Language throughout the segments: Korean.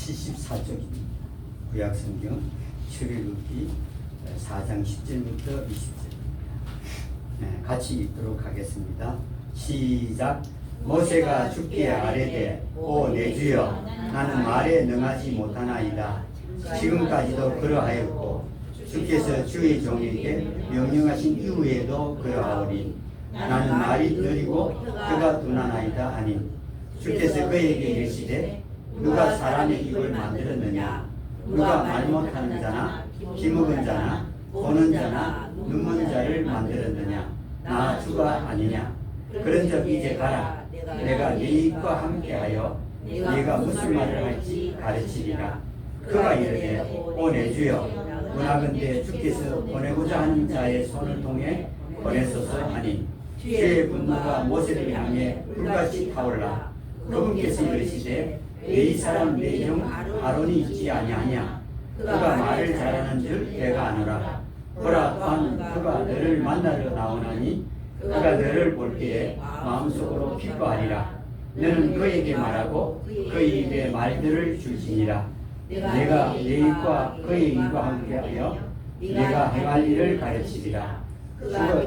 74쪽입니다. 구약성경 출애굽기 4장 10절부터 20절입니다. 같이 읽도록 하겠습니다. 시작. 모세가 주께 아뢰되 오 내 주여 나는 말에 능하지 못하나이다. 지금까지도 그러하였고 주께서 주의 종에게 명령하신 이후에도 그러하오니 나는 말이 느리고 혀가 둔하나이다 하니 주께서 그에게 이르시되 누가 사람의 입을 만들었느냐? 누가 말 못하는 자나 기먹은 자나 보는 자나 눈먼 자를 만들었느냐? 나 주가 아니냐? 그런즉 이제 가라. 내가 네 입과 함께하여 네가 무슨 말을 할지 가르치리라. 그가 이르되 오 내 주여 원하건대 주께서 보내고자 하는 자의 손을 통해 보내소서 하니 주의 분노가 모세를 향해 불같이 타올라 그분께서 이르시되 왜 이 사람 내 형 아론이 있지 아니하냐? 그가 말을 잘하는 줄 내가 아노라. 보라 또한 그가 너를 만나러 나오나니 그가 너를 볼 때에 마음속으로 기뻐하리라. 너는 그에게 말하고 그의 입에 말들을 줄지니라. 내가 내 입과 그의 입과 함께하여 내가 행할 일을 가르치리라. 그가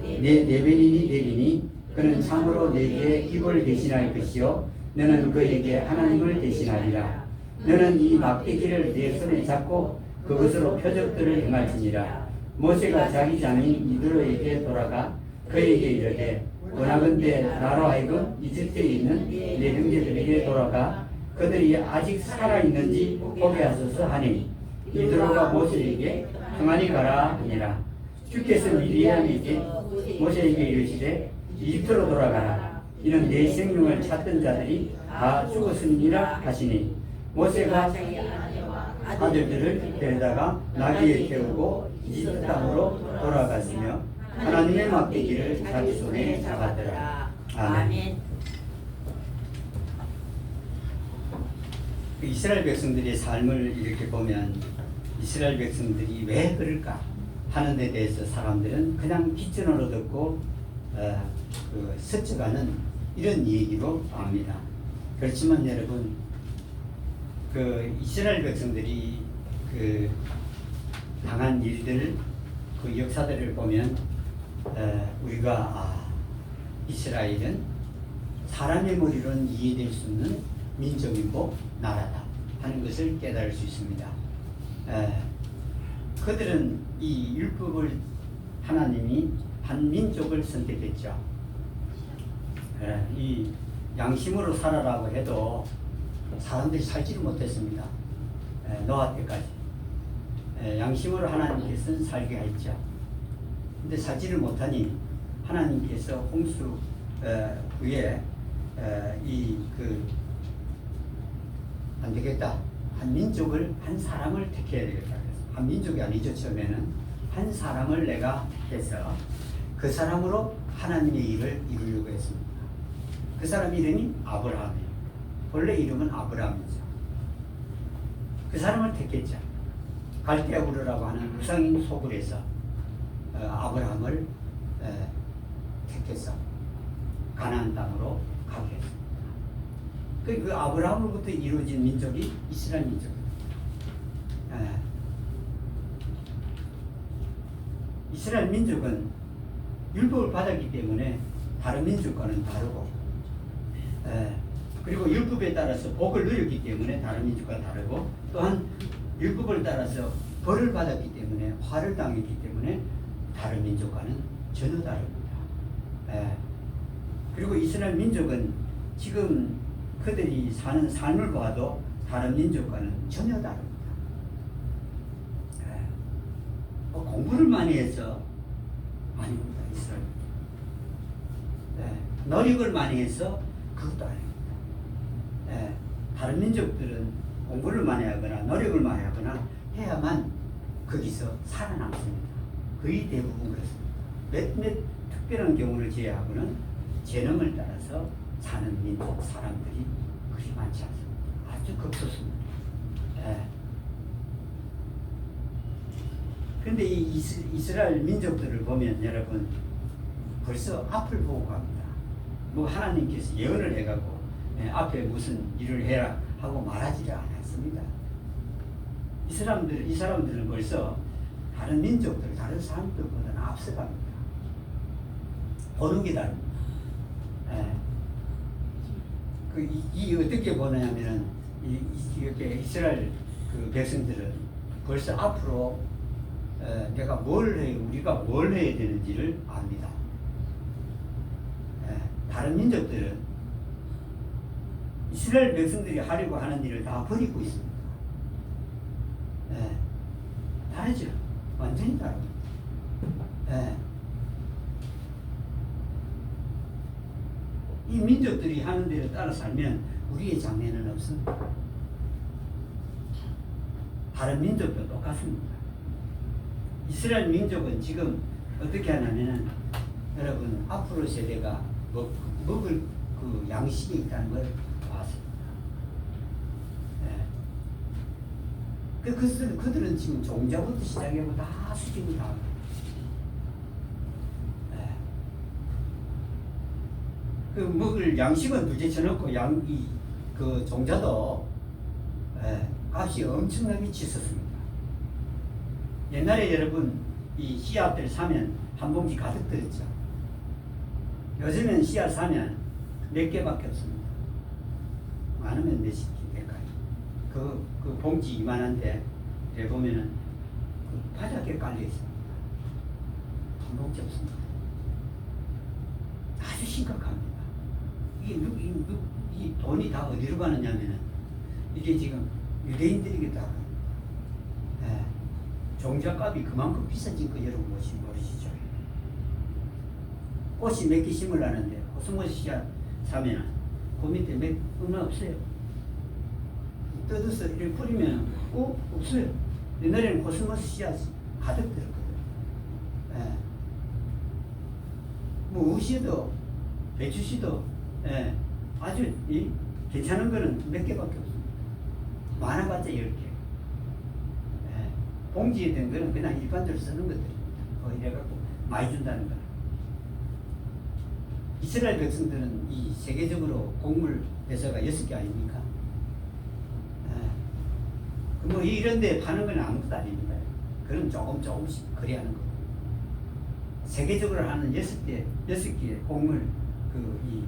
내 내변인이 되리니 그는 참으로 내게 입을 대신할 것이요 너는 그에게 하나님을 대신하리라. 너는 이 막대기를 내 손에 잡고 그것으로 표적들을 행할지니라. 모세가 자기 장인 이드로에게 돌아가 그에게 이르되 원하건대 나로 하여금 이집트에 있는 내 형제들에게 돌아가 그들이 아직 살아있는지 보게 하소서 하니 이드로가 모세에게 평안히 가라 하니라. 주께서 미리암에게 모세에게 이르시되 이집트로 돌아가라. 이는 내 생명을 찾던 자들이 다 죽었음이라 하시니 모세가 아들들을 데려다가 나귀에 태우고 이집트 땅으로 돌아갔으며 하나님의 막대기를 자기 손에 잡았더라. 아멘. 이스라엘 백성들의 삶을 이렇게 보면 이스라엘 백성들이 왜 그럴까 하는 데 대해서 사람들은 그냥 귓전으로 듣고 스쳐가는 이런 얘기로 압니다. 그렇지만 여러분 그 이스라엘 백성들이 그 당한 일들 그 역사들을 보면 우리가 이스라엘은 사람의 머리로는 이해될 수 없는 민족이고 나라다 하는 것을 깨달을 수 있습니다. 그들은 이 율법을 하나님이 한 민족을 선택했죠. 이 양심으로 살아라고 해도 사람들이 살지를 못했습니다. 노아 때까지 양심으로 하나님께서는 살게 했죠. 근데 살지를 못하니 하나님께서 홍수 후에 안 되겠다. 한 민족을 한 사람을 택해야 되겠다. 한 민족이 아니죠. 처음에는 한 사람을 내가 해서 그 사람으로 하나님의 일을 이루려고 했습니다. 그 사람 이름이 아브라함이에요. 원래 이름은 아브라함이죠. 그 사람을 택했죠. 갈대아 우르라고 하는 우상인 소굴에서 아브라함을 택해서 가나안 땅으로 가게 했습니다. 그 아브라함으로부터 이루어진 민족이 이스라엘 민족입니다. 이스라엘 민족은 율법을 받았기 때문에 다른 민족과는 다르고 그리고 율법에 따라서 복을 누렸기 때문에 다른 민족과 다르고 또한 율법을 따라서 벌을 받았기 때문에 화를 당했기 때문에 다른 민족과는 전혀 다릅니다. 그리고 이스라엘 민족은 지금 그들이 사는 삶을 봐도 다른 민족과는 전혀 다릅니다. 공부를 많이 해서 아닙니다. 이스라엘 노력을 많이 해서 그것도 아닙니다. 다른 민족들은 공부를 많이 하거나 노력을 많이 하거나 해야만 거기서 살아남습니다. 거의 대부분 그렇습니다. 몇 특별한 경우를 제외하고는 재능을 따라서 사는 민족 사람들이 그리 많지 않습니다. 아주 극소수입니다. 그런데 이 이스라엘 민족들을 보면 여러분 벌써 앞을 보고 갑니다. 뭐 하나님께서 예언을 해가고 앞에 무슨 일을 해라 하고 말하지를 않았습니다. 이 사람들은 벌써 다른 민족들, 다른 사람들보다는 앞서갑니다. 보는 게 다릅니다. 이 어떻게 보냐면은 이렇게 이스라엘 그 백성들은 벌써 앞으로 우리가 뭘 해야 되는지를 압니다. 다른 민족들은 이스라엘 백성들이 하려고 하는 일을 다 버리고 있습니다. 다르죠. 완전히 다릅니다. 이 민족들이 하는 대로 따라 살면 우리의 장래는 없습니다. 다른 민족도 똑같습니다. 이스라엘 민족은 지금 어떻게 하냐면은 여러분 앞으로 세대가 먹을 그 양식이 있다는 걸 봤습니다. 그들은 지금 종자부터 시작하고 다 수집을 다 합니다. 그 먹을 양식은 둘째 쳐놓고 그 종자도 값이 엄청나게 치솟습니다. 옛날에 여러분 이 씨앗들 사면 한 봉지 가득 들었죠. 요즘은 씨앗 사면 몇 개밖에 없습니다. 많으면 몇십 개까지. 그 봉지 이만한데 보면은 그 바닥에 깔려 있습니다. 한 봉지 없습니다. 아주 심각합니다. 이 돈이 다 어디로 가느냐면은 이게 지금 유대인들에게 다 종자값이 그만큼 비싸진 거 여러분 모르시죠? 꽃이 몇 개 심으려는데 코스모스 씨앗 사면은 그 밑에 얼마 없어요. 뜯어서 이렇게 뿌리면 없어요. 옛날에는 코스모스 씨앗이 가득 들었거든요. 뭐 우시도 배추씨도 아주 괜찮은 거는 몇 개밖에 없습니다. 많아봤자 10개. 봉지에 든 거는 그냥 일반적으로 쓰는 것들입니다. 이래갖고 많이 준다는 거는. 이스라엘 백성들은 이 세계적으로 곡물 회사가 6개 아닙니까? 뭐 이런 데 파는 건 아무것도 아닙니다. 그럼 조금씩 거래하는 거고. 세계적으로 하는 6개 곡물 이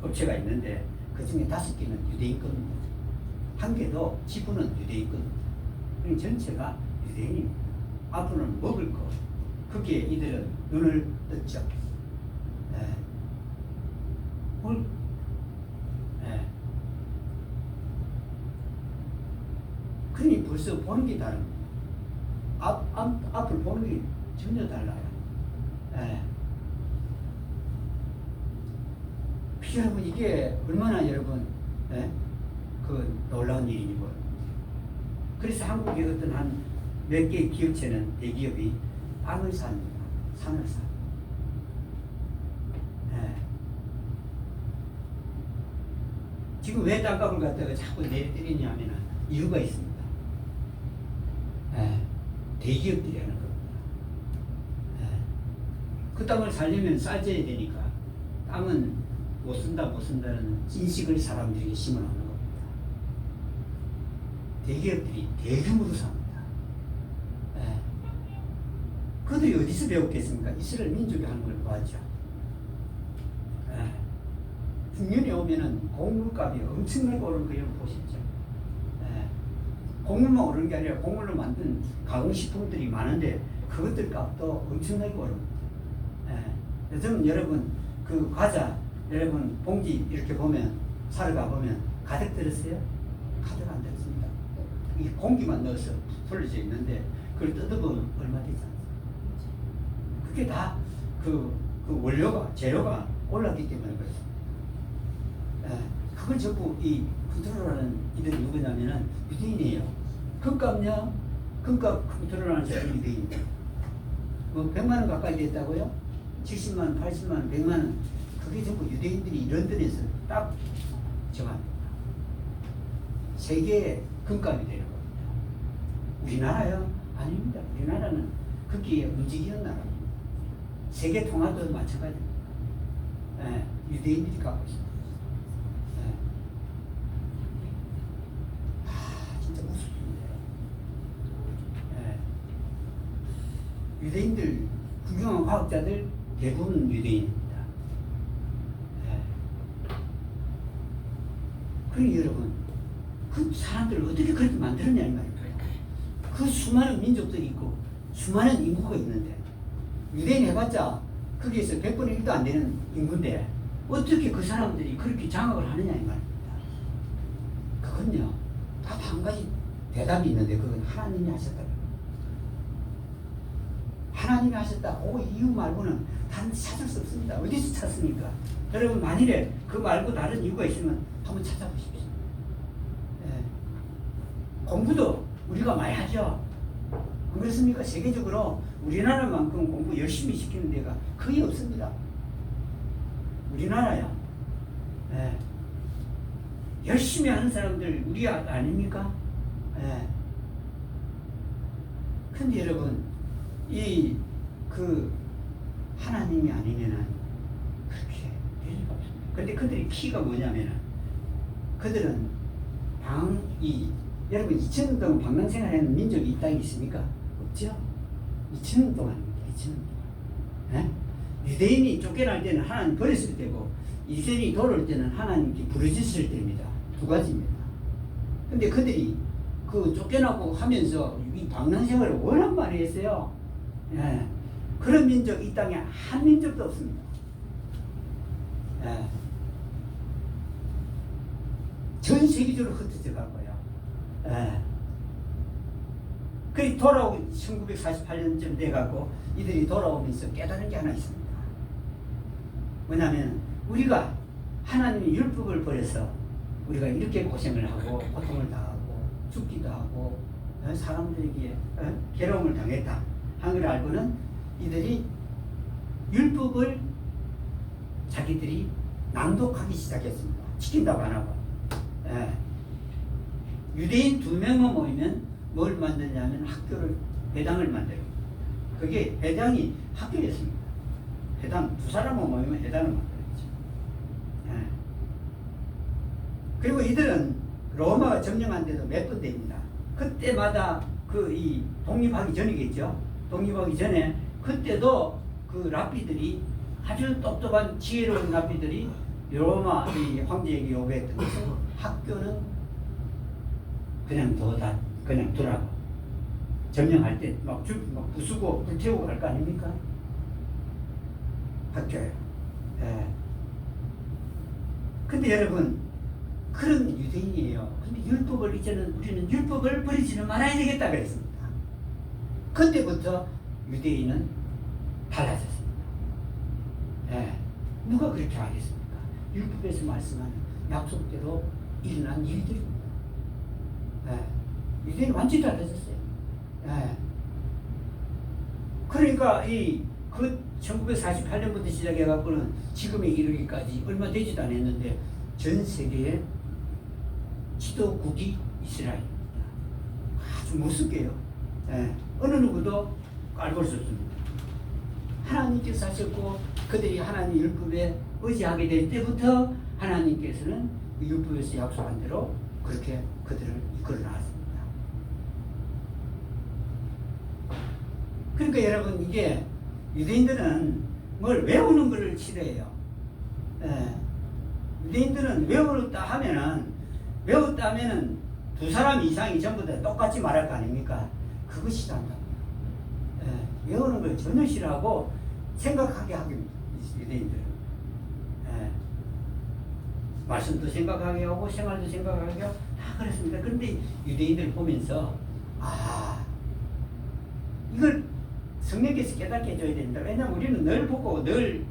업체가 있는데 그 중에 5개는 유대인 겁니다. 한 개도 지분은 유대인 겁니다. 그럼 전체가 유대인입니다. 앞으로는 먹을 거 거기에 이들은 눈을 떴죠. 그러니 벌써 보는 게 다릅니다. 앞을 보는 게 전혀 달라요. 여러분 이게 얼마나 여러분 그 놀라운 일이니 뭐. 그래서 한국의 어떤 한 몇 개의 기업체는 대기업이 땅을 삽니다. 산을 사. 지금 왜 땅값을 갖다가 자꾸 내리냐 하면 이유가 있습니다. 대기업들이 하는 겁니다. 그 땅을 살려면 싸져야 되니까 땅은 못 쓴다는 인식을 사람들에게 심어놓는 겁니다. 대기업들이 대규모로 삽니다. 그들이 어디서 배웠겠습니까? 이스라엘 민족이 하는 걸 보았죠. 흉년에 오면은 곡물값이 엄청나게 오르는 거 여러분 보셨죠? 곡물만 오르는 게 아니라 곡물로 만든 가공식품들이 많은데 그것들 값도 엄청나게 오릅니다. 요즘 여러분 그 과자 여러분 봉지 이렇게 보면 사러 가보면 가득 들었어요? 가득 안 들었습니다. 이 공기만 넣어서 풀려져 있는데 그걸 뜯어보면 얼마 되지 않습니다. 그게 다 그 원료가 재료가 올랐기 때문에 그렇습니다. 그걸 전부 이 컨트롤하는 이들이 누구냐면은 유대인이에요. 금값 컨트롤하는 사람이 유대인입니다. 뭐 100만 원 가까이 됐다고요? 70만 원, 80만 원, 100만 원 그게 전부 유대인들이 런던에서 딱 정합니다. 세계의 금값이 되는 겁니다. 우리나라요? 아닙니다. 우리나라는 거기에 움직이는 나라입니다. 세계 통화도 마찬가지입니다. 유대인들이 갖고 있습니다. 유대인들, 유명한 과학자들 대부분 유대인입니다. 네. 그러니 여러분, 그 사람들을 어떻게 그렇게 만들었냐 이 말입니다. 그 수많은 민족들이 있고 수많은 인구가 있는데 유대인 해봤자 거기에서 100분의 1도 안 되는 인구인데 어떻게 그 사람들이 그렇게 장악을 하느냐 이 말입니다. 그건요, 다 한 가지 대답이 있는데 그건 하나님이 하셨다. 하나님이 하셨다. 그 이유 말고는 다른 데 찾을 수 없습니다. 어디서 찾습니까? 여러분 만일에 그 말고 다른 이유가 있으면 한번 찾아보십시오. 네. 공부도 우리가 많이 하죠. 안 그렇습니까? 세계적으로 우리나라만큼 공부 열심히 시키는 데가 거의 없습니다. 우리나라야. 네. 열심히 하는 사람들 우리 아닙니까? 네. 근데 여러분, 하나님이 아니면은 그렇게 될 리가 없습니다. 근데 그들의 키가 뭐냐면은, 그들은 여러분 2000년 동안 방랑생활 하는 민족이 이 땅에 있습니까? 없죠? 2000년 동안입니다. 2000년 동안. 네? 유대인이 쫓겨날 때는 하나님 버렸을 때고, 이스라엘이 돌아올 때는 하나님께 부르짖을 때입니다. 두 가지입니다. 근데 그들이 그 쫓겨나고 하면서 이 방랑생활을 워낙 많이 했어요. 예. 그런 민족 이 땅에 한 민족도 없습니다. 예. 전 세계적으로 흩어져 가고요. 예. 그리 돌아오고 1948년쯤 돼가고 이들이 돌아오면서 깨달은 게 하나 있습니다. 뭐냐면 우리가 하나님의 율법을 버려서 우리가 이렇게 고생을 하고 고통을 당하고 죽기도 하고 사람들에게 괴로움을 당했다 한 걸 알고는 이들이 율법을 자기들이 낭독하기 시작했습니다. 지킨다고 안 하고. 예. 유대인 2명만 모이면 뭘 만드냐면 회당을 만들어요. 그게 회당이 학교였습니다. 회당 2사람만 모이면 회당을 만들었죠. 예. 그리고 이들은 로마가 점령한 데도 몇 번 됩니다. 그때마다 이 독립하기 전이겠죠. 독립하기 전에 그때도 그 랍비들이 아주 똑똑한 지혜로운 랍비들이 로마 이 황제에게 요구했던 것은 학교는 그냥 그냥 두라고. 점령할 때 막 부수고 불태우고 할 거 아닙니까? 학교예요. 예. 근데 여러분, 그런 유대인이에요. 근데 율법을 이제는 우리는 율법을 버리지는 말아야 되겠다 그랬습니다. 그때부터 유대인은 달라졌습니다. 예. 누가 그렇게 하겠습니까? 율법에서 말씀하는 약속대로 일어난 일들입니다. 예. 유대인이 완전히 달라졌어요. 예. 그러니까 1948년부터 시작해갖고는 지금에 이르기까지 얼마 되지도 않았는데 전 세계에 지도국이 이스라엘입니다. 아주 무섭게요. 예. 어느 누구도 알볼 수 없습니다. 하나님께서 하셨고 그들이 하나님 율법에 의지하게 될 때부터 하나님께서는 율법에서 약속한 대로 그렇게 그들을 이끌어 나왔습니다. 그러니까 여러분, 이게 유대인들은 뭘 외우는 걸 싫어해요. 예. 유대인들은 외웠다 하면은 2사람 이상이 전부 다 똑같이 말할 거 아닙니까? 그거 싫어한다. 예. 외우는 걸 전혀 싫어하고 생각하게 하기 유대인들은. 예. 말씀도 생각하게 하고 생활도 생각하게 하고 다 그렇습니다. 그런데 유대인들 보면서 이걸 성령께서 깨닫게 해줘야 된다. 왜냐하면 우리는 늘 보고 늘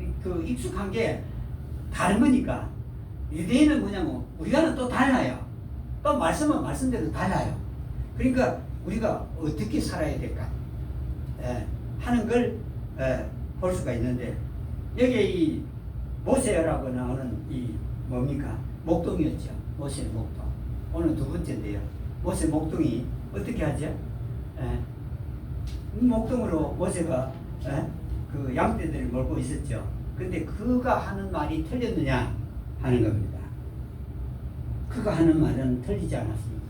익숙한 게 다른 거니까. 유대인은 뭐냐면 우리와는 또 달라요. 또 말씀은 말씀대로 달라요. 그러니까 우리가 어떻게 살아야 될까 하는 걸 볼 수가 있는데, 여기에 이 모세라고 나오는 이 뭡니까? 목동이었죠. 모세 목동. 오늘 2번째인데요. 모세 목동이 어떻게 하죠? 목동으로 모세가 그 양떼들을 몰고 있었죠. 근데 그가 하는 말이 틀렸느냐 하는 겁니다. 그가 하는 말은 틀리지 않았습니다.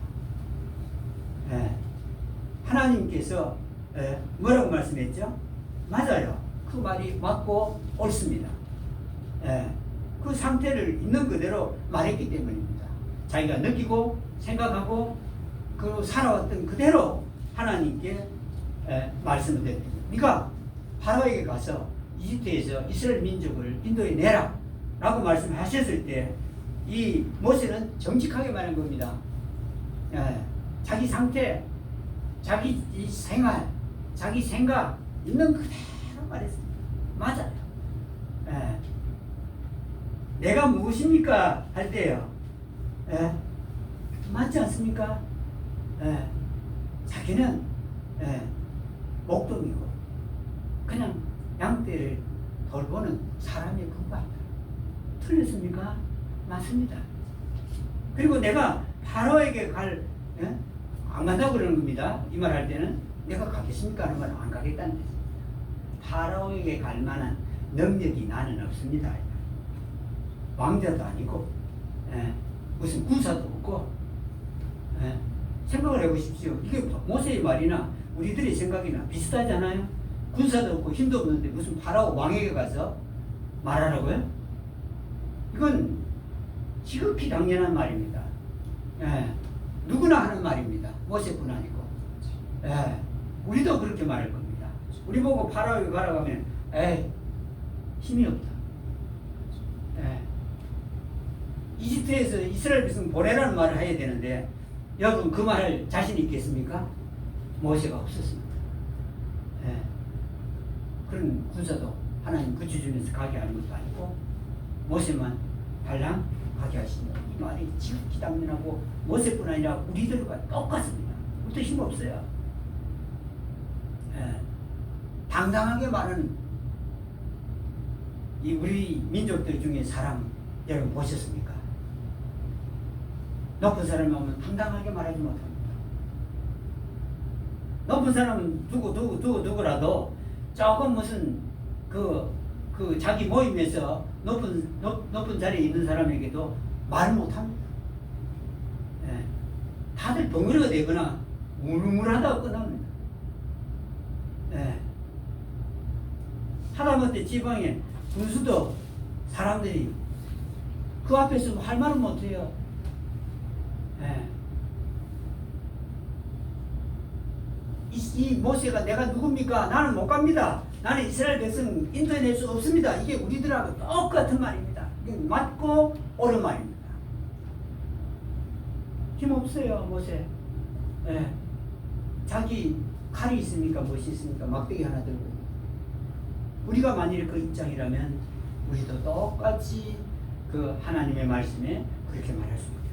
하나님께서 뭐라고 말씀했죠? 맞아요. 그 말이 맞고 옳습니다. 예. 그 상태를 있는 그대로 말했기 때문입니다. 자기가 느끼고 생각하고 그 살아왔던 그대로 하나님께 말씀을 드립니다. 네가 파라오에게 가서 이집트에서 이스라엘 민족을 인도에 내라 라고 말씀하셨을 때 이 모세는 정직하게 말한 겁니다. 자기 상태, 자기 이 생활, 자기 생각 있는 그대로 말했습니다. 맞아요. 내가 무엇입니까? 할 때요. 맞지 않습니까? 자기는 목동이고 그냥 양떼를 돌보는 사람의 군발이다. 틀렸습니까? 맞습니다. 그리고 내가 파라오에게 안 간다고 그러는 겁니다. 이 말 할 때는 내가 가겠습니까? 하는 말은 안 가겠다는 뜻입니다. 파라오에게 갈 만한 능력이 나는 없습니다. 왕자도 아니고 무슨 군사도 없고 생각을 해보십시오. 이게 모세의 말이나 우리들의 생각이나 비슷하잖아요. 군사도 없고 힘도 없는데 무슨 파라오 왕에게 가서 말하라고요? 이건 지극히 당연한 말입니다. 누구나 하는 말입니다. 모세뿐 아니고. 우리도 그렇게 말할 겁니다. 우리 보고 파라오에 가라고 하면 힘이 없다. 이집트에서 이스라엘 백성 보내라는 말을 해야 되는데 여러분 그 말을 자신 있겠습니까? 모세가 없었습니다. 그런 군사도 하나님 구치주면서 가게 하는 것도 아니고 모세만 달랑 가게 하시니 이 말이 지극히 당연하고 모세뿐 아니라 우리들과 똑같습니다. 우리도 힘없어요. 당당하게 말하는 이 우리 민족들 중에 사람 여러분 보셨습니까? 높은 사람이 오면 당당하게 말하지 못합니다. 높은 사람은 누구라도 조금 무슨 그 자기 모임에서 높은 자리에 있는 사람에게도 말 못합니다. 다들 덩어리가 되거나 우물우물하다가 끝납니다. 하다못해 지방에 군수도 사람들이 그 앞에서 할 말은 못해요. 이 모세가 내가 누굽니까? 나는 못 갑니다. 나는 이스라엘 백성 인도해 낼 수 없습니다. 이게 우리들하고 똑같은 말입니다. 이게 맞고 옳은 말입니다. 힘없어요, 모세. 자기 칼이 있습니까? 무엇이 있습니까? 막대기 하나 들고. 우리가 만일 그 입장이라면 우리도 똑같이 그 하나님의 말씀에 그렇게 말할 수 있습니다.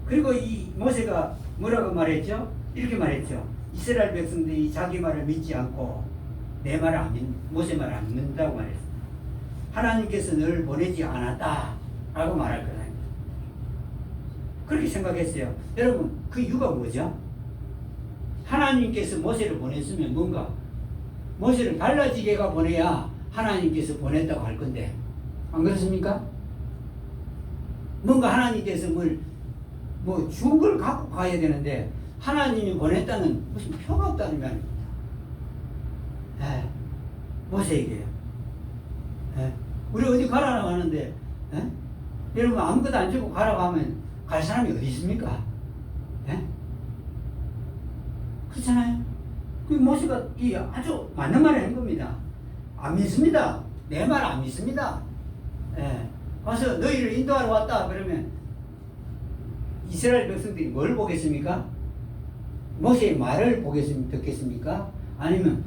그리고 이 모세가 뭐라고 말했죠? 이렇게 말했죠. 이스라엘 백성들이 자기 말을 믿지 않고 내 말을 모세 말을 안 믿는다고 말했습니다. 하나님께서 너를 보내지 않았다라고 말할 거다. 그렇게 생각했어요. 여러분 그 이유가 뭐죠? 하나님께서 모세를 보냈으면 뭔가 모세를 달라지게가 보내야 하나님께서 보냈다고 할 건데 안 그렇습니까? 뭔가 하나님께서 뭐 좋은 걸 갖고 가야 되는데 하나님이 보냈다는 무슨 표가 없다는 거 아닙니까? 모세에게요. 우리 어디 가라고 하는데 여러분 아무것도 안 주고 가라고 하면 갈 사람이 어디 있습니까? 그렇잖아요. 그 모세가 이 아주 맞는 말을 한 겁니다. 안 믿습니다. 내 말 안 믿습니다. 와서 너희를 인도하러 왔다 그러면 이스라엘 백성들이 뭘 보겠습니까? 모세의 말을 듣겠습니까? 아니면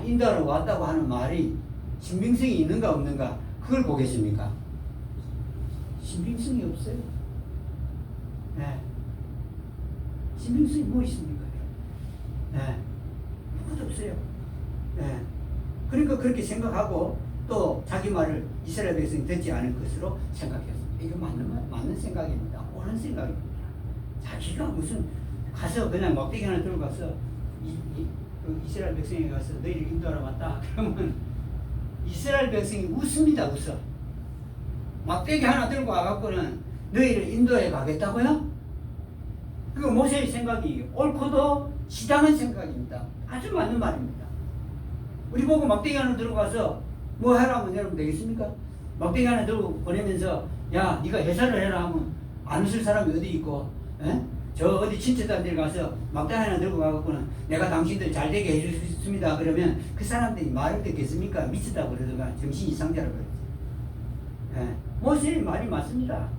인도하러 왔다고 하는 말이 신빙성이 있는가 없는가 그걸 보겠습니까? 신빙성이 없어요. 신빙성이 뭐 있습니까? 아무것도 없어요. 그러니까 그렇게 생각하고 또 자기 말을 이스라엘 백성이 듣지 않을 것으로 생각했습니다. 이거 맞는 생각입니다. 옳은 생각입니다. 자기가 무슨 가서 그냥 막대기 하나 들고 가서 그 이스라엘 백성에 가서 너희를 인도하러 왔다 그러면 이스라엘 백성이 웃습니다. 웃어. 막대기 하나 들고 와갖고는 너희를 인도해 가겠다고요? 그거 모세의 생각이 옳고도 지당한 생각입니다. 아주 맞는 말입니다. 우리 보고 막대기 하나 들고 가서 뭐 하라면 여러분 되겠습니까? 막대기 하나 들고 보내면서 야 네가 회사를 해라 하면 안 웃을 사람이 어디 있고, 에? 저 어디 친척들 데 가서 막대기 하나 들고 가갖고는 내가 당신들 잘 되게 해줄 수 있습니다 그러면 그 사람들이 말을 듣겠습니까? 미쳤다고 그러다가 정신 이상자라고 그러지. 예. 모세의 말이 맞습니다.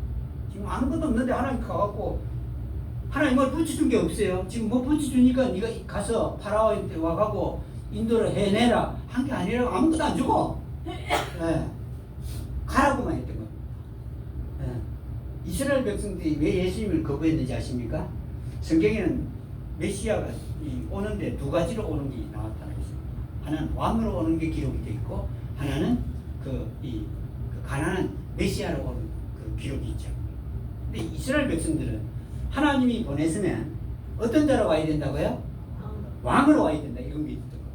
지금 아무것도 없는데 하나님 가갖고 하나님 뭘 붙여준 게 없어요. 지금 뭐 붙여주니까 네가 가서 파라오한테 와가고 인도를 해내라 한 게 아니라 아무것도 안 주고, 예. 가라고만 했던 겁니다. 예. 이스라엘 백성들이 왜 예수님을 거부했는지 아십니까? 성경에는 메시아가 오는데 두 가지로 오는 게 나타나 있습니다. 하나는 왕으로 오는 게 기록이 되어 있고 하나는 그 가난한 메시아로 오는 그 기록이 있죠. 근데 이스라엘 백성들은 하나님이 보냈으면 어떤 자로 와야 된다고요? 왕으로 와야 된다. 이런 게 있던 겁니다.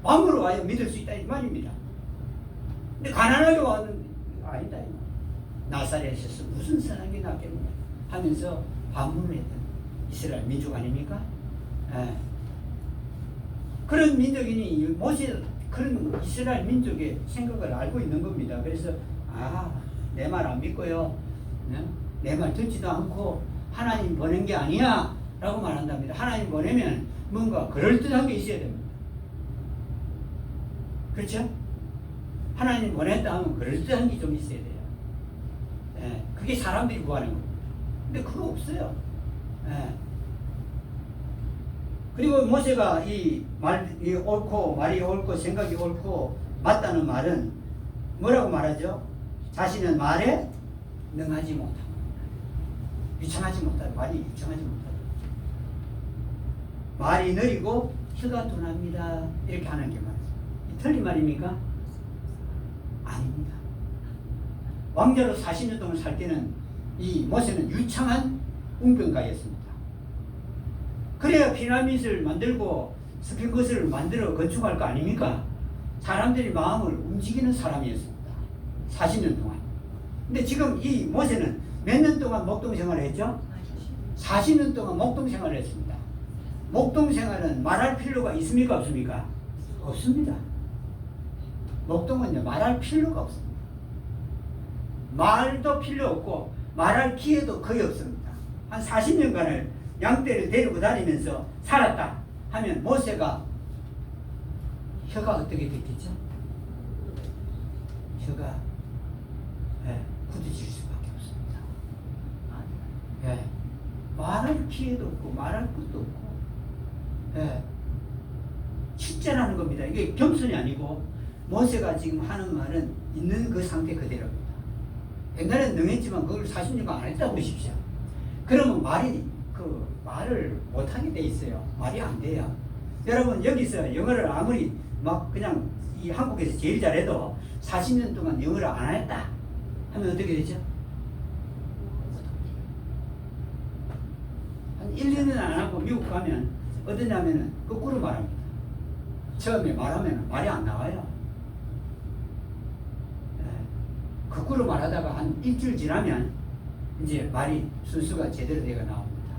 왕으로 와야 믿을 수 있다 이 말입니다. 근데 가난하게 왔는데 아니다. 나사렛에서 무슨 선한 게 났겠느냐 하면서 반문을 했던 이스라엘 민족 아닙니까? 예. 그런 민족이니 모세 그런 이스라엘 민족의 생각을 알고 있는 겁니다. 그래서 내 말 안 믿고요. 내 말 듣지도 않고 하나님 보낸 게 아니야 라고 말한답니다. 하나님 보내면 뭔가 그럴듯한 게 있어야 됩니다. 그렇죠? 하나님 보냈다 하면 그럴듯한 게 좀 있어야 돼요. 예, 그게 사람들이 구하는 겁니다. 근데 그거 없어요. 예. 그리고 모세가 이 말이 옳고 말이 옳고 생각이 옳고 맞다는 말은 뭐라고 말하죠? 자신은 말에 능하지 못하고 유창하지 못하고 말이 유창하지 못하고 말이 느리고 혀가 둔합니다. 이렇게 하는 게 말이죠. 틀린 말입니까? 아닙니다. 왕자로 40년 동안 살 때는 이 모세는 유창한 웅변가였습니다. 그래야 피라밋을 만들고 스핑크스를 만들어 건축할 거 아닙니까? 사람들이 마음을 움직이는 사람이었습니다. 40년 동안. 근데 지금 이 모세는 몇 년 동안 목동 생활을 했죠? 40년 동안 목동 생활을 했습니다. 목동 생활은 말할 필요가 있습니까? 없습니까? 없습니다. 목동은 말할 필요가 없습니다. 말도 필요 없고 말할 기회도 거의 없습니다. 한 40년간을 양떼를 데리고 다니면서 살았다 하면 모세가 혀가 어떻게 됐겠죠? 혀가 굳어질 수밖에 없습니다. 말할 기회도 없고 말할 것도 없고 출전하는 겁니다. 이게 겸손이 아니고 모세가 지금 하는 말은 있는 그 상태 그대로입니다. 옛날에는 능했지만 그걸 40년간 안 했다고 보십시오. 그러면 말을 못하게 돼 있어요. 말이 안 돼요. 여러분 여기서 영어를 아무리 막 그냥 이 한국에서 제일 잘해도 40년 동안 영어를 안 했다 하면 어떻게 되죠? 한 1년은 안 하고 미국 가면 어떠냐면은 거꾸로 말합니다. 처음에 말하면 말이 안 나와요. 거꾸로 말하다가 한 일주일 지나면 이제 말이 순수가 제대로 되어 나옵니다.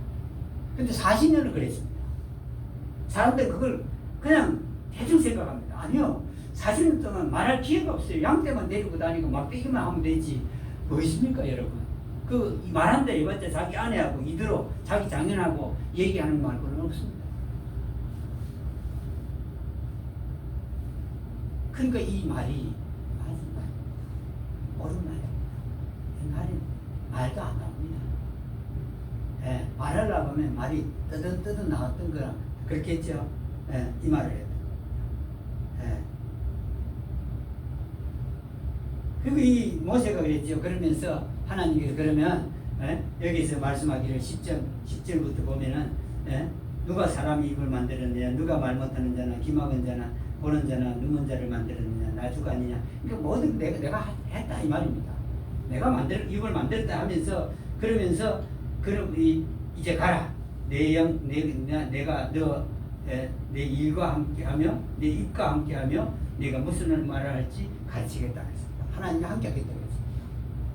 근데 40년을 그랬습니다. 사람들이 그걸 그냥 대충 생각합니다. 아니요. 40년 동안 말할 기회가 없어요. 양떼만 데리고 다니고 막대기만 하면 되지. 뭐 있습니까, 여러분? 그 말한다 해봤자 자기 아내하고 이대로 자기 장인하고 얘기하는 말고는 없습니다. 그러니까 이 말이 옳은 말입니다. 옛날에는 말도 안 나옵니다. 말하려고 하면 말이 뜨든 나왔던 거랑 그렇게 했죠. 이 말을 해요. 그리고 이 모세가 그랬죠. 그러면서 하나님께서 그러면 여기서 말씀하기를 10절부터 보면은 누가 사람이 입을 만들었느냐, 누가 말 못하는 자나 기막은 자나 보는 자나 눈먼 자를 만들었느냐, 나주가 아니냐. 그러니까 모든 내가 했다 이 말입니다. 내가 입을 만들었다 하면서 그러면서 그럼 이제 가라. 내가 내 일과 함께하며 내 입과 함께하며 내가 무슨 말을 할지 가르치겠다 그랬습니다. 하나님이 함께하겠다 그랬습니다.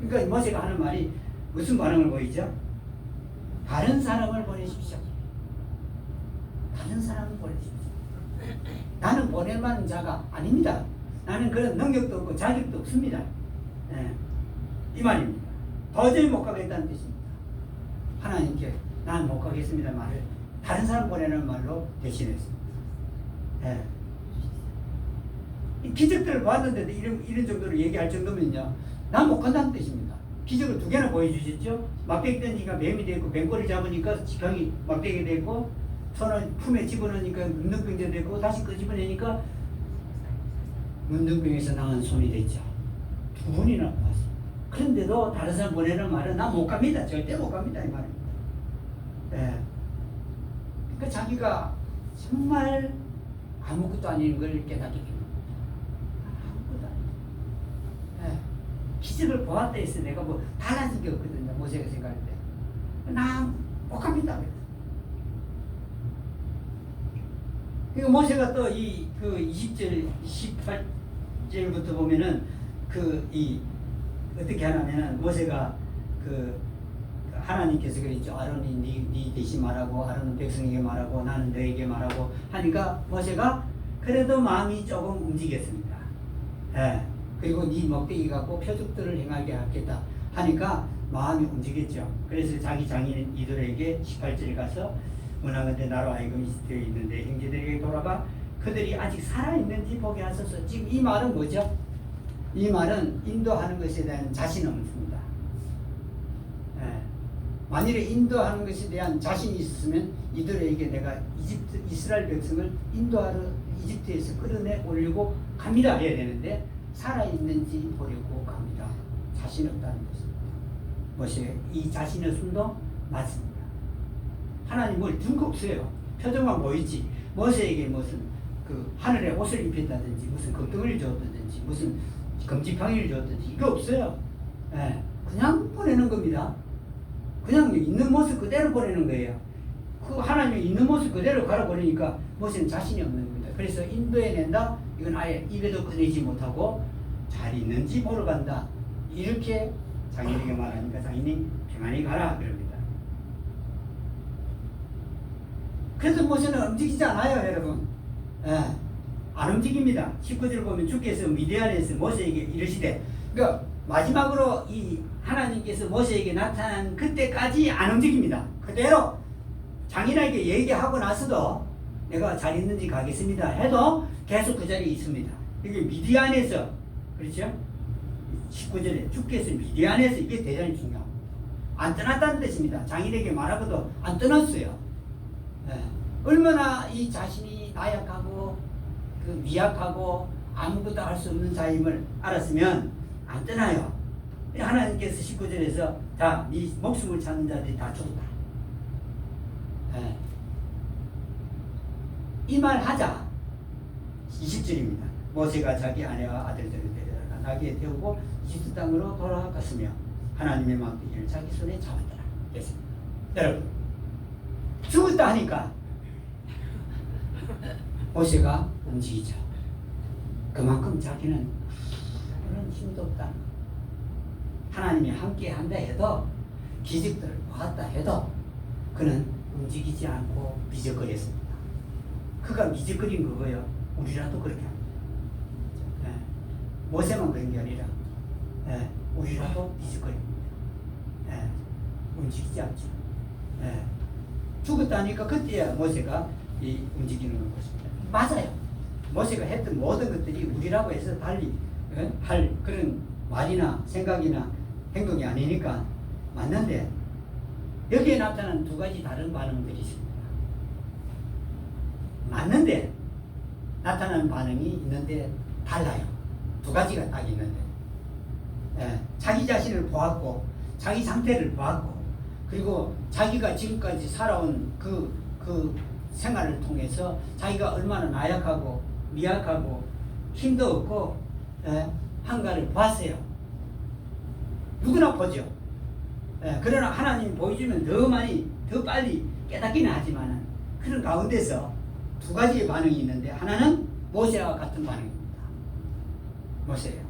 그러니까 모세가 하는 말이 무슨 반응을 보이죠? 다른 사람을 보내십시오. 다른 사람을 보내십시오. 나는 보낼 만한 자가 아닙니다. 나는 그런 능력도 없고 자격도 없습니다. 예, 이 말입니다. 도저히 못 가겠다는 뜻입니다. 하나님께 나는 못 가겠습니다 말을 다른 사람 보내는 말로 대신했습니다. 예. 이 기적들을 봤는데도 이런 정도로 얘기할 정도면요, 난 못 간다는 뜻입니다. 기적을 2개나 보여주셨죠. 막대기 던지니까 뱀이 되고, 뱀꼬리 잡으니까 병이 막대기 되고, 손을 품에 집어넣으니까 문둥병자 되고, 다시 끄집어내니까 문둥병에서 나온 손이 됐죠. 2번이나 봤어요. 그런데도 다른 사람 보내는 말은 난 못 갑니다. 절대 못 갑니다. 이 말입니다. 예. 그러니까 자기가 정말 아무것도 아닌 걸 깨닫게 됩니다. 아무것도 아닌. 예. 기적을 보았다 해서 내가 뭐 달라진 게 없거든요. 모세가 생각할 때. 나 못 갑니다. 그러니까 모세가 또 그 20절, 18절부터 보면은 어떻게 하냐면은 모세가 하나님께서 그랬죠. 아론이 네 대신 말하고, 아론은 백성에게 말하고, 나는 너에게 말하고 하니까 모세가 그래도 마음이 조금 움직였습니다. 예. 그리고 네 먹대기 갖고 표적들을 행하게 하겠다 하니까 마음이 움직였죠. 그래서 자기 장인 이들에게 18절에 가서 원하건대 나로 하여금 이집트에 있는데 형제들에게 돌아가 그들이 아직 살아있는지 보게 하소서. 지금 이 말은 뭐죠? 이 말은 인도하는 것에 대한 자신 없습니다. 예. 만일에 인도하는 것에 대한 자신이 있었으면 이들에게 내가 이스라엘 백성을 인도하러 이집트에서 끌어내 올리고 갑니다 해야 되는데 살아있는지 보려고 갑니다. 자신 없다는 것입니다. 모세 이 자신 없음도 맞습니다. 하나님 뭘 준 거 없어요. 표정만 보이지. 모세에게 무슨 하늘에 옷을 입힌다든지 무슨 걱정을 줬다든지 무슨 금지팡이를 줬다든지 이거 없어요. 예. 그냥 보내는 겁니다. 그냥 있는 모습 그대로 보내는 거예요. 그 하나님이 있는 모습 그대로 가라 보내니까 모세는 자신이 없는 겁니다. 그래서 인도해낸다. 이건 아예 입에도 꺼내지 못하고 잘 있는지 보러 간다. 이렇게 장인에게 말하니까 장인이 평안히 가라 그럽니다. 그래서 모세는 움직이지 않아요, 여러분. 예, 안 움직입니다. 19절 보면 주께서 미디안에서 모세에게 이르시되, 그러니까 마지막으로 이 하나님께서 모세에게 나타난 그때까지 안 움직입니다. 그대로 장인에게 얘기하고 나서도 내가 잘 있는지 가겠습니다 해도 계속 그 자리에 있습니다. 이게 미디안에서, 그렇죠? 19절에 주께서 미디안에서, 이게 대단히 중요합니다. 안 떠났다는 뜻입니다. 장인에게 말하고도 안 떠났어요. 네. 얼마나 이 자신이 나약하고 미약하고 아무것도 할 수 없는 자임을 알았으면 안 떠나요. 하나님께서 19절에서 자, 네 목숨을 찾는 자들이 다 죽었다. 네. 이 말 하자 20절입니다. 모세가 자기 아내와 아들들을 데려다가 나귀에 태우고 이집트 땅으로 돌아갔으며 하나님의 막대기를 자기 손에 잡았더라. 됐습니다. 여러분, 죽었다 하니까 모세가 움직이죠. 그만큼 자기는 그런 힘도 없다. 하나님이 함께 한다 해도, 기적들을 보았다 해도 그는 움직이지 않고 미적거렸습니다. 그가 미적거린 거고요. 우리라도 그렇게 합니다. 네. 모세만 그런 게 아니라 네. 우리라도 미적거립니다. 네. 움직이지 않죠. 네. 죽었다니까 그때야 모세가 움직이는 것입니다. 맞아요. 모세가 했던 모든 것들이 우리라고 해서 달리 할 그런 말이나 생각이나 행동이 아니니까 맞는데, 여기에 나타난 2가지 다른 반응들이 있습니다. 맞는데 나타나는 반응이 있는데 달라요. 2가지가 딱 있는데, 자기 자신을 보았고 자기 상태를 보았고, 그리고 자기가 지금까지 살아온 그 생활을 통해서 자기가 얼마나 나약하고 미약하고 힘도 없고 한가를 봤어요. 누구나 보죠. 그러나 하나님이 보여주면 더 많이 더 빨리 깨닫기는 하지만 그런 가운데서 2가지의 반응이 있는데, 하나는 모세와 같은 반응입니다. 모세예요.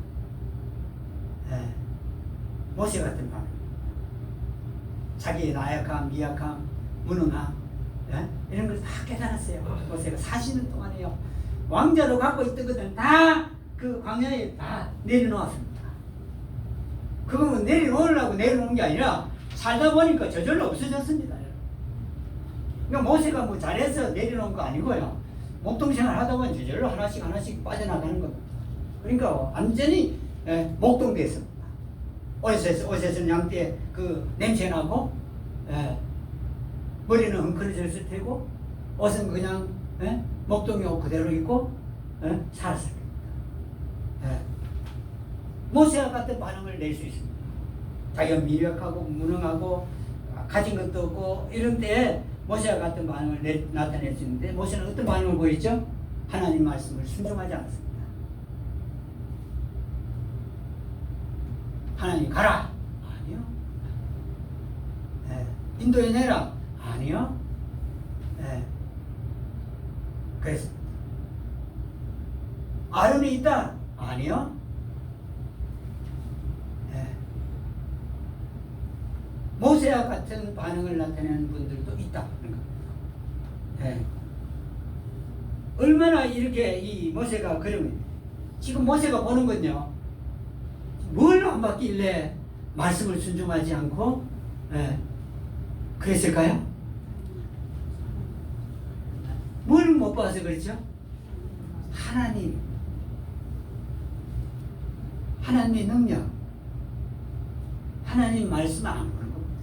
모세 같은 반응. 자기의 나약함, 미약함, 무능함, 이런 걸 다 깨달았어요. 모세가 40년 동안에요. 왕자로 갖고 있던 것들은 다 그 광야에 다 내려놓았습니다. 그건 내려놓으려고 내려놓은 게 아니라 살다 보니까 저절로 없어졌습니다. 그러니까 모세가 뭐 잘해서 내려놓은 거 아니고요. 목동생활 하다 보면 저절로 하나씩 빠져나가는 겁니다. 그러니까 완전히 목동됐습니다. 옷에서 양떼 그 냄새 나고 머리는 헝클어졌을 테고 옷은 그냥 목동이 옷 그대로 입고 살았을 겁니다. 모세와 같은 반응을 낼 수 있습니다. 자기가 미력하고 무능하고 가진 것도 없고 이런 때에 모세와 같은 반응을 나타낼 수 있는데 모세는 어떤 반응을 보였죠? 하나님 말씀을 순종하지 않았습니다. 하나님 가라. 아니요. 인도해 내라. 아니요. 그랬습니다. 아론이 있다. 아니요. 모세와 같은 반응을 나타내는 분들도 있다. 얼마나 이렇게 이 모세가 그러면 지금 모세가 보는 건요. 뭘 안 받길래 말씀을 순종하지 않고 그랬을까요? 뭘 못 봐서 그렇죠? 하나님의 능력, 하나님 말씀 안 보는 겁니다.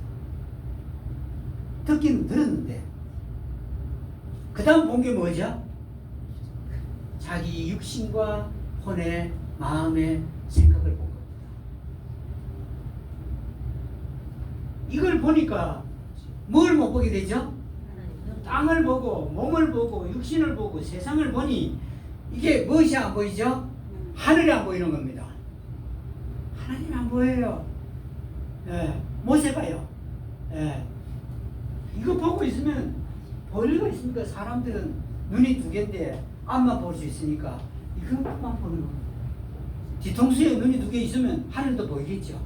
듣기는 들었는데 그 다음 본 게 뭐죠? 자기 육신과 혼의 마음의 생각을 본 겁니다. 이걸 보니까 뭘 못 보게 되죠? 땅을 보고 몸을 보고 육신을 보고 세상을 보니 이게 무엇이 안 보이죠? 하늘이 안 보이는 겁니다. 하나님 안 보여요. 모세가요. 이거 보고 있으면 볼 리가 있습니까? 사람들은 눈이 두 개인데 앞만 볼 수 있으니까 이것만 보는 겁니다. 뒤통수에 눈이 두 개 있으면 하늘도 보이겠죠.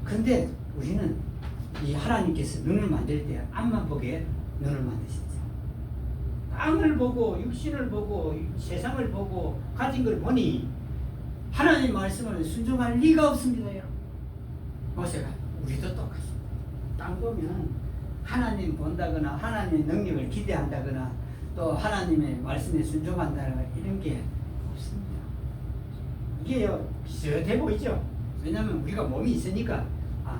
그런데 우리는 이 하나님께서 눈을 만들 때 앞만 보게 눈을 만드셨죠. 땅을 보고 육신을 보고 세상을 보고 가진 걸 보니 하나님 말씀을 순종할 리가 없습니다. 모세가 우리도 똑같습니다. 땅 보면 하나님 본다거나 하나님의 능력을 기대한다거나 또 하나님의 말씀에 순종한다거나 이런 게 없습니다. 이게요 비슷해 보이죠. 왜냐하면 우리가 몸이 있으니까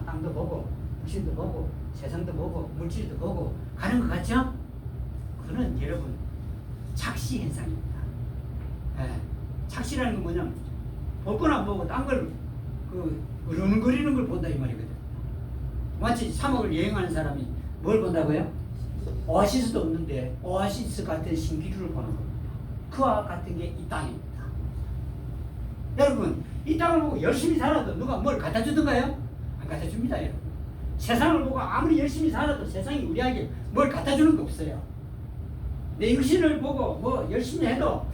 땅도 보고 육신도 보고 세상도 보고 물질도 보고 가는 것 같죠? 그는 여러분 착시 현상입니다. 착시라는 건 뭐냐면 볼 건 안 보고 딴 걸 으르렁거리는 걸 본다 이 말이거든. 마치 3억을 여행하는 사람이 뭘 본다고요? 오아시스도 없는데 오아시스 같은 신기루를 보는 겁니다. 그와 같은 게 이 땅입니다. 여러분 이 땅을 보고 열심히 살아도 누가 뭘 갖다 주던가요? 안 갖다 줍니다. 여러분. 세상을 보고 아무리 열심히 살아도 세상이 우리에게 뭘 갖다 주는 거 없어요. 내 육신을 보고 뭐 열심히 해도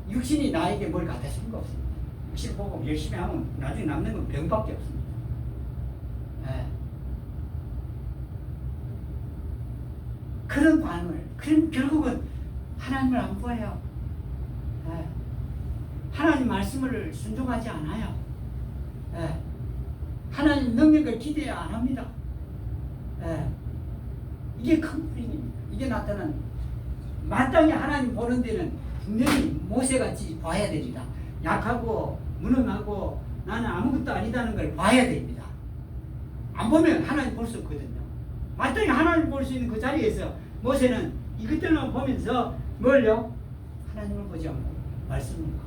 육신이 나에게 뭘 갖다 주는 거 없습니다. 육신을 보고 열심히 하면 나중에 남는 건 병밖에 없습니다. 그런 반응을, 그럼 결국은 하나님을 안 보아요. 하나님 말씀을 순종하지 않아요. 하나님 능력을 기대 안 합니다. 이게 큰 불행입니다. 이게 나타난 마땅히 하나님 보는 데는 분명히 모세같이 봐야 됩니다. 약하고 무능하고 나는 아무것도 아니다는 걸 봐야 됩니다. 안 보면 하나님 볼 수 없거든요. 마땅히 하나님 볼 수 있는 그 자리에서 모세는 이것들만 보면서 뭘요? 하나님을 보지 않고 말씀을 보고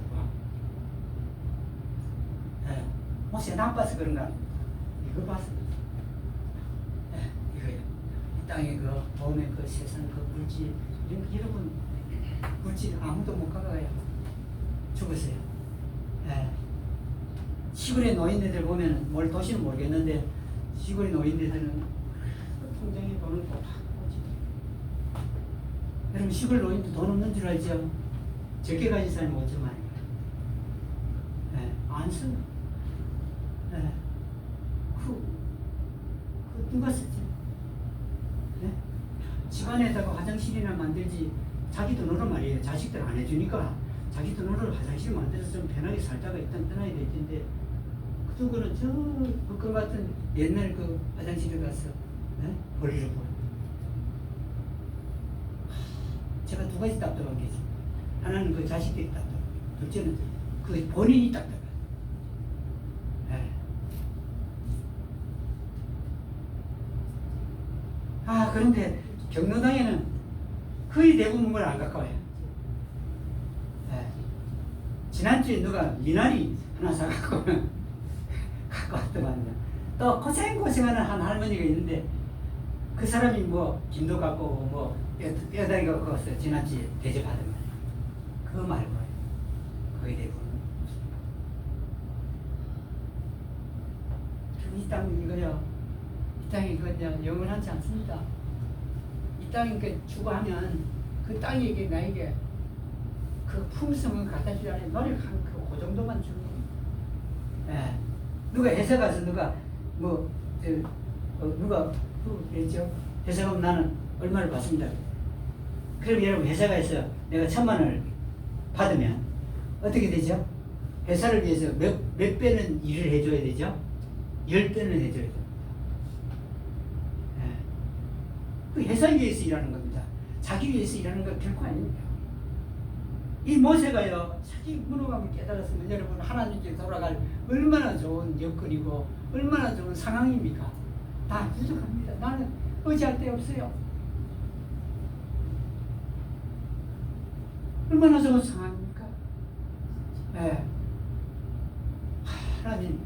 모세가 나빠서 그런 거 아닙니다. 이거 봐서 이거예요. 이 땅의 그 몸의 그 세상 그 물질 여러분 물질 아무도 못 가가요. 죽었어요. 시골의 노인네들 보면 뭘 도시는 모르겠는데 시골의 노인네들은 통장에 돈을 꼭 하고 여러분 시골 노인도 돈 없는 줄 알죠? 적게 가진 사람이 어쩜 많이 안 써. 누가 쓰지? 집안에다가 화장실이나 만들지 자기 돈으로 말이에요. 자식들 안 해주니까 자기 돈으로 화장실 만들어서 좀 편하게 살다가 일단 떠나야 될 텐데 그거는 그 같은 옛날 그 화장실에 가서 볼일을 보여. 제가 두 가지 답답한 게 있어요. 하나는 그 자식들이 답답해요. 둘째는 그 본인이 답답해요. 그런데 경로당에는 거의 대부분 걸 안 가까워요. 지난주에 누가 미나리 하나 사갖고 갖고 왔더만요. 또 고생하는 한 할머니가 있는데 그 사람이 뭐 김도 갖고 오고 뭐 뼈다귀 갖고 왔어요. 지난주에 대접받은 거예요. 그거 말고 거의 대부분. 이 땅 이거요. 이 땅이 이거 영원하지 않습니다. 이 땅이 주고 하면 그 땅에게 나에게 그 품성을 갖다 주려는 노력한 그 정도만 주는 거예요. 누가 회사 가서 누가 누가 그랬죠? 회사 가면 나는 얼마를 받습니다. 그럼 여러분 회사 가서 내가 1,000만 원을 받으면 어떻게 되죠? 회사를 위해서 몇 배는 일을 해줘야 되죠? 10배는 해줘야 됩니다. 그 회사 위해서 일하는 겁니다. 자기 위해서 일하는 건 결코 아닙니다. 이 모세가요, 자기 무능함을 깨달았으면 여러분 하나님께 돌아갈 얼마나 좋은 여건이고 얼마나 좋은 상황입니까? 다 부족합니다. 나는 의지할 데 없어요. 얼마나 좋은 상황입니까? 하나님,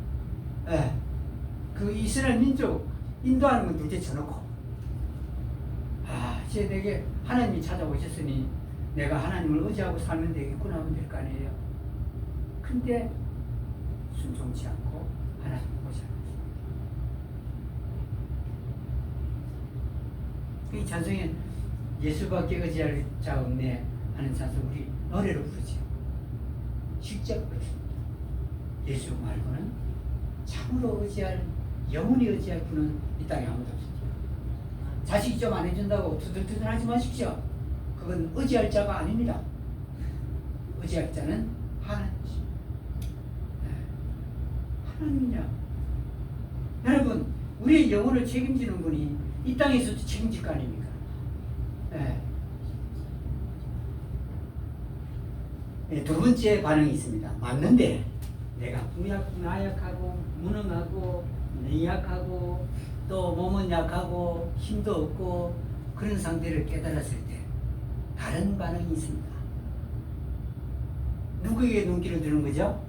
그 이스라엘 민족 인도하는 건 둘째 쳐놓고 이제 내게 하나님이 찾아오셨으니 내가 하나님을 의지하고 살면 되겠구나 하면 될 거 아니에요. 근데 순종치 않고 하나님을 의지하는 거죠. 이 찬송에 예수밖에 의지할 자 없네 하는 찬송 우리 노래로 부르죠. 실제 그렇습니다. 예수 말고는 참으로 의지할 영원히 의지할 분은 이 땅에 아무도 없습니다. 자식이 좀 안 해준다고 두들두들 하지 마십시오. 그건 의지할 자가 아닙니다. 의지할 자는 하나님이십니다. 하나님이냐. 여러분, 우리의 영혼을 책임지는 분이 이 땅에서도 책임질 거 아닙니까? 두 번째 반응이 있습니다. 맞는데 내가 나약하고 무능하고 미약하고 또 몸은 약하고 힘도 없고 그런 상태를 깨달았을 때 다른 반응이 있습니다. 누구에게 눈길을 드는 거죠?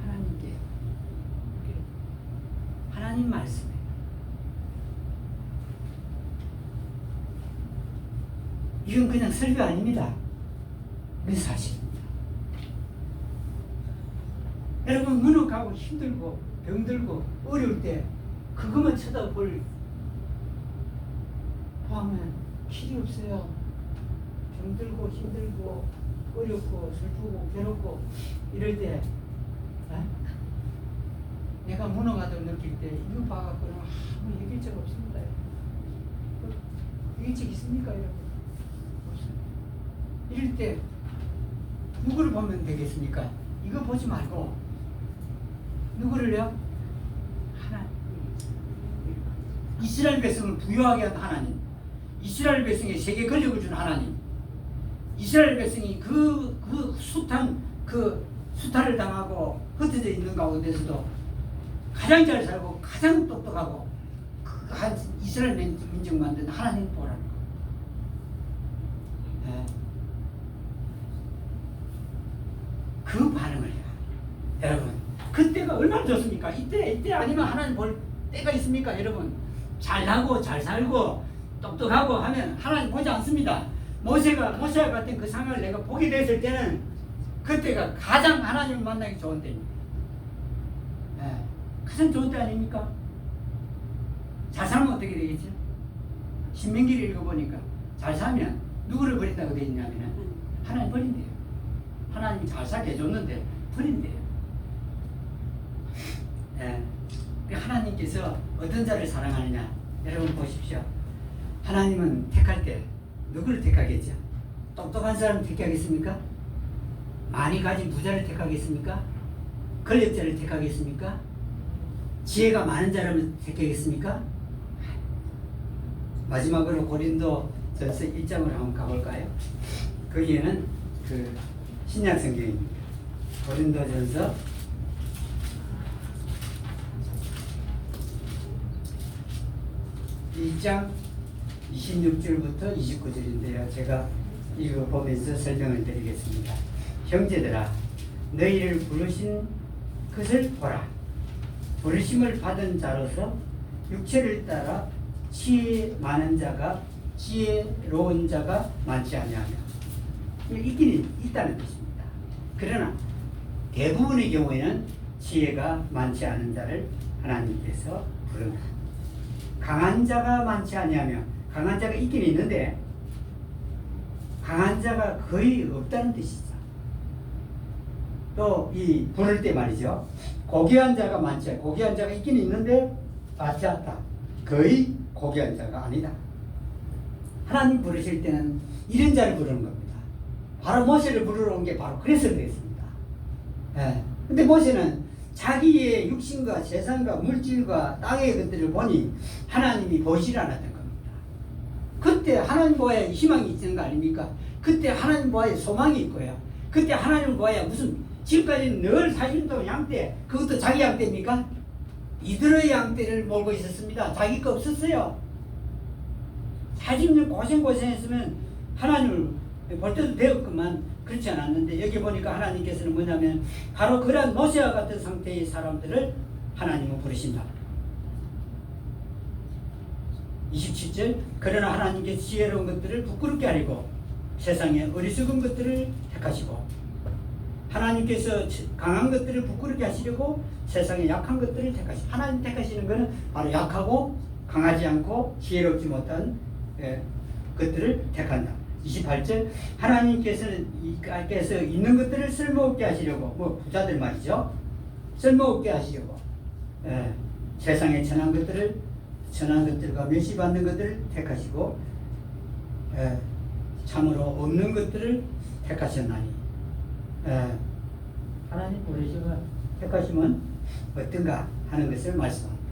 하나님께. 하나님 말씀에. 이건 그냥 설교 아닙니다. 이건 사실입니다. 여러분 무능하고 힘들고 병들고 어려울 때 그것만 쳐다볼 보면 길이 없어요. 병들고 힘들고 어렵고 슬프고 괴롭고 이럴 때 내가 무능하다고 느낄 때 이거 봐갖고는 아무 이길 적 없습니다. 이길 적 있습니까 여러분? 없습니다. 이럴 때 누구를 보면 되겠습니까? 이거 보지 말고 누구를요? 하나님. 이스라엘 백성을 부유하게 한 하나님, 이스라엘 백성의 세계 권력을 준 하나님, 이스라엘 백성이 그 숱한 그 수탈을 당하고 흩어져 있는 가운데서도 가장 잘 살고 가장 똑똑하고 그 이스라엘 민족 만든 하나님 보라는 거. 그 반응을 해요. 여러분, 그때가 얼마나 좋습니까? 이때 아니면 하나님 볼 때가 있습니까? 여러분, 잘나고 잘 살고 똑똑하고 하면 하나님 보지 않습니다. 모세와 같은 그 상황을 내가 보게 됐을 때는 그때가 가장 하나님을 만나기 좋은 때입니다. 가장 좋은 때 아닙니까? 잘 살면 어떻게 되겠죠? 신명기를 읽어보니까 잘 살면 누구를 버린다고 되어 있냐면 하나님 버린대요. 하나님이 잘 살게 해줬는데 버린대요. 하나님께서 어떤 자를 사랑하느냐 여러분 보십시오. 하나님은 택할 때 누구를 택하겠죠? 똑똑한 사람을 택하겠습니까? 많이 가진 부자를 택하겠습니까? 권력자를 택하겠습니까? 지혜가 많은 사람을 택하겠습니까? 마지막으로 고린도 전서 1장으로 한번 가볼까요? 거기에는 그 신약 성경입니다. 고린도 전서 1장 26절부터 29절인데요. 제가 이거 보면서 설명을 드리겠습니다. 형제들아, 너희를 부르신 것을 보라. 부르심을 받은 자로서 육체를 따라 지혜 많은 자가 지혜로운 자가 많지 아니하며 있기는 있다는 뜻입니다. 그러나 대부분의 경우에는 지혜가 많지 않은 자를 하나님께서 부른다. 강한 자가 많지 아니하며 강한 자가 있긴 있는데 강한 자가 거의 없다는 뜻이죠. 또 이 부를 때 말이죠. 고귀한 자가 많지 않고 고귀한 자가 있긴 있는데 많지 않다. 거의 고귀한 자가 아니다. 하나님 부르실 때는 이런 자를 부르는 겁니다. 바로 모세를 부르러 온 게 바로 그래서 그랬습니다. 예. 근데 모세는 자기의 육신과 세상과 물질과 땅의 것들을 보니 하나님이 보시지 않았던 겁니다. 그때 하나님 보아야 희망이 있는 거 아닙니까? 그때 하나님 보아야 소망이 있고요. 그때 하나님 보아야 무슨 지금까지는 늘 사실도 양떼, 그것도 자기 양떼입니까? 이들의 양떼를 몰고 있었습니다. 자기 거 없었어요. 40년 고생했으면 하나님을 볼 때도 되었구만. 그렇지 않았는데 여기 보니까 하나님께서는 뭐냐면 바로 그러한 모세와 같은 상태의 사람들을 하나님은 부르신다. 27절 그러나 하나님께서 지혜로운 것들을 부끄럽게 하리고 세상에 어리석은 것들을 택하시고 하나님께서 강한 것들을 부끄럽게 하시려고 세상에 약한 것들을 택하시고 하나님 택하시는 것은 바로 약하고 강하지 않고 지혜롭지 못한 것들을 택한다. 28절 하나님께서는 있는 것들을 쓸모없게 하시려고 뭐 부자들 말이죠. 쓸모없게 하시려고 세상에 천한 것들과 멸시받는 것들을 택하시고 참으로 없는 것들을 택하셨나니 하나님 부르시고 택하시면 어떤가 하는 것을 말씀합니다.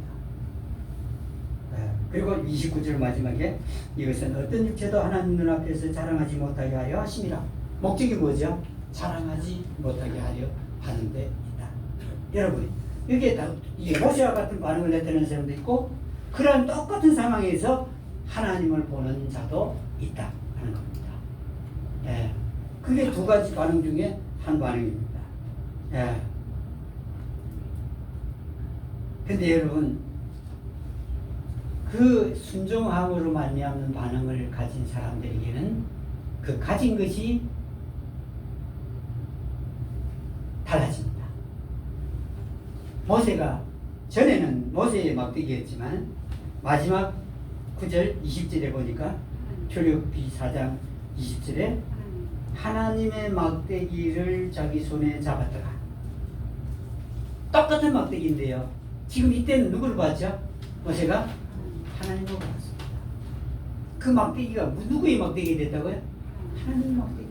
그리고 29절 마지막에 이것은 어떤 육체도 하나님 눈앞에서 자랑하지 못하게 하려 하심이라. 목적이 뭐죠? 자랑하지 못하게 하려 하는 데 있다. 여러분 여기에 이게 모세와 같은 반응을 나타내는 사람도 있고 그런 똑같은 상황에서 하나님을 보는 자도 있다 하는 겁니다. 그게 두 가지 반응 중에 한 반응입니다. 근데 여러분 그 순종함으로 말미암는 반응을 가진 사람들에게는 그 가진 것이 달라집니다. 모세가 전에는 모세의 막대기였지만 마지막 9절 20절에 보니까 출애굽기 4장 20절에 하나님의 막대기를 자기 손에 잡았더라. 똑같은 막대기인데요. 지금 이때는 누구를 봤죠? 모세가 하나님을 봤습니다. 그 막대기가 누구의 막대기 됐다고요? 하나님의 막대기.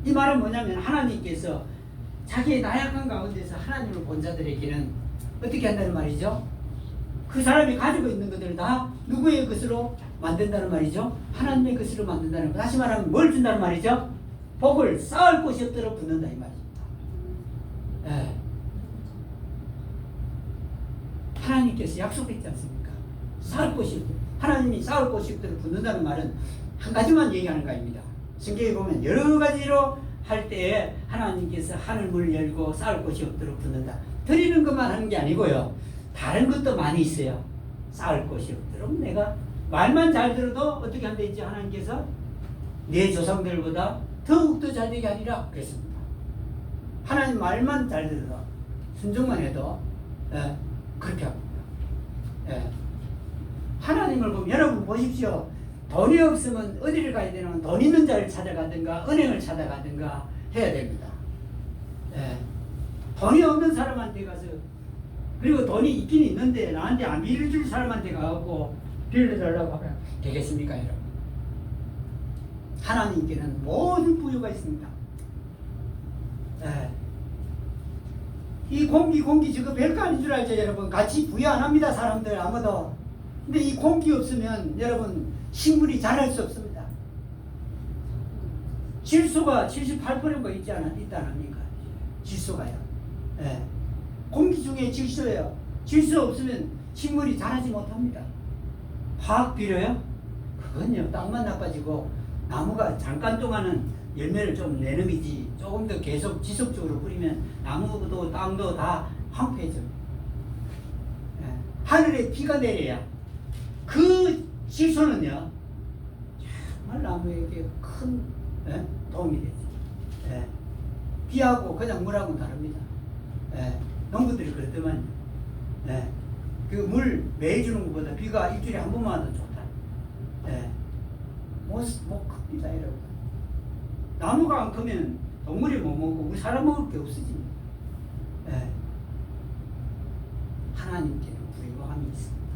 이 말은 뭐냐면 하나님께서 자기의 나약한 가운데서 하나님을 본 자들에게는 어떻게 한다는 말이죠? 그 사람이 가지고 있는 것들을 다 누구의 것으로 만든다는 말이죠? 하나님의 것으로 만든다는 말. 다시 말하면 뭘 준다는 말이죠? 복을 쌓을 곳이 없도록 붙는다 이 말입니다. 하나님께서 약속했지 않습니까? 쌓을 곳이 없도록. 하나님이 쌓을 곳이 없도록 붙는다는 말은 한 가지만 얘기하는 거 아닙니다. 성경에 보면 여러 가지로 할 때에 하나님께서 하늘문을 열고 쌓을 곳이 없도록 붙는다. 드리는 것만 하는 게 아니고요. 다른 것도 많이 있어요. 쌓을 곳이 없도록 내가 말만 잘 들어도 어떻게 한다 했지 하나님께서 내 조상들보다 더욱더 잘 되게 하리라 그랬습니다. 하나님 말만 잘 들어도 순종만 해도 그렇게 합니다. 하나님을 보면 여러분 보십시오. 돈이 없으면 어디를 가야 되냐면 돈 있는 자를 찾아가든가 은행을 찾아가든가 해야 됩니다. 돈이 없는 사람한테 가서 그리고 돈이 있긴 있는데 나한테 안 빌려줄 사람한테 가고 빌려달라고 하면 되겠습니까, 여러분? 하나님께는 모든 부유가 있습니다. 예. 이 공기 지금 별거 아닌 줄 알죠, 여러분? 같이 부여 안 합니다, 사람들 아무도. 근데 이 공기 없으면 여러분 식물이 자랄 수 없습니다. 질소가 78%가 있다합니까? 질소가요. 예. 공기 중에 질소예요. 질소 없으면 식물이 자라지 못합니다. 화학 비료요? 그건요, 땅만 나빠지고 나무가 잠깐 동안은 열매를 좀 내는 거지, 조금 더 계속 지속적으로 뿌리면 나무도 땅도 다 황폐해져요. 예. 하늘에 비가 내려야 그 질소는요 정말 나무에게 큰 도움이 되죠. 예. 비하고 그냥 물하고는 다릅니다. 예. 농부들이 그랬더만요. 예. 그 물 매일 주는 것보다 비가 일주일에 한 번만 와도 좋다. 예. 못 큽니다, 여러분. 나무가 안 크면 동물이 못 먹고 우리 사람 먹을 게 없어집니다. 예. 하나님께는 부유함이 있습니다.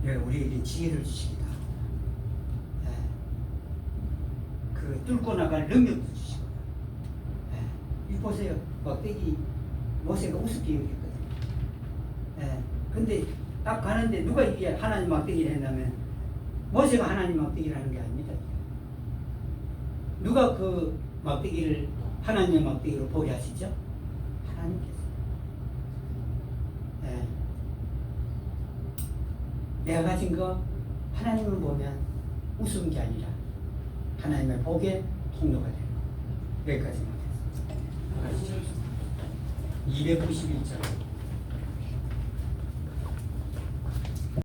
예, 우리에게 지혜를 주시기도 하고, 예. 그 뚫고 나갈 능력도 주시고, 예. 이 보세요, 막대기 모세가 우습게 여겼거든요. 예. 근데 딱 가는데 누가 이게 하나님 막대기를 했냐면 모세가 하나님 막대기를 하는 게 아닙니다. 누가 그 막대기를 하나님의 막대기로 보게 하시죠? 하나님께서. 예. 내가 가진 거 하나님을 보면 우스운 게 아니라 하나님의 복의 통로가 되는 거. 여기까지 말했습니다. 291절.